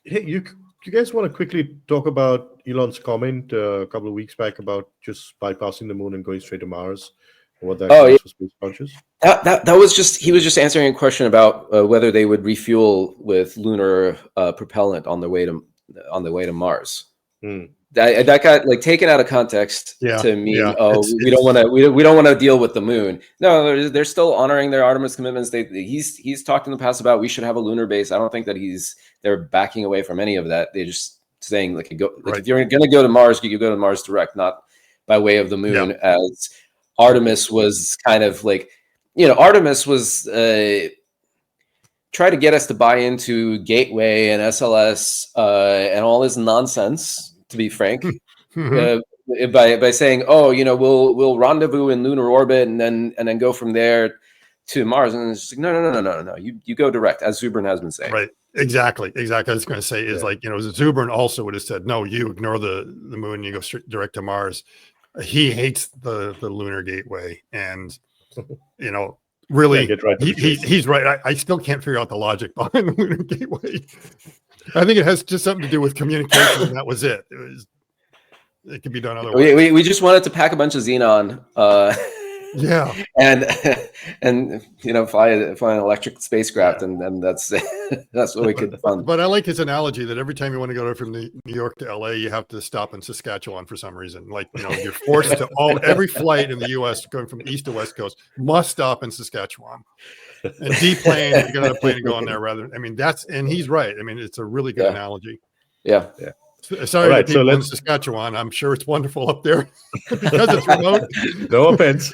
Hey, you guys want to quickly talk about Elon's comment a couple of weeks back about just bypassing the moon and going straight to Mars, and what that Oh, yeah. means for space launches? That was just, he was just answering a question about whether they would refuel with lunar propellant on the way to Mars. That got like taken out of context to mean, we don't want to deal with the moon. No, they're still honoring their Artemis commitments. He's talked in the past about we should have a lunar base. I don't think that they're backing away from any of that. They're just saying if you're going to go to Mars, you go to Mars direct, not by way of the moon. As Artemis was kind of like, Artemis was try to get us to buy into Gateway and SLS and all this nonsense. To be frank, by saying, we'll rendezvous in lunar orbit and then go from there to Mars, and it's just like, no. You go direct, as Zubrin has been saying. Right. Exactly. I was going to say is Zubrin also would have said, no, you ignore the moon, you go straight direct to Mars. He hates the lunar gateway, and really, he's right. I still can't figure out the logic behind the lunar gateway. I think it has just something to do with communication, and that was it. It could be done otherwise. We just wanted to pack a bunch of xenon, and fly an electric spacecraft, and that's what we could fund. But I like his analogy that every time you want to go from New York to LA, you have to stop in Saskatchewan for some reason. You're forced to every flight in the U.S. going from east to west coast must stop in Saskatchewan. And deplane, you get on a plane and go on there and he's right. It's a really good analogy. Yeah. Sorry, people in Saskatchewan. I'm sure it's wonderful up there because it's remote. No offense.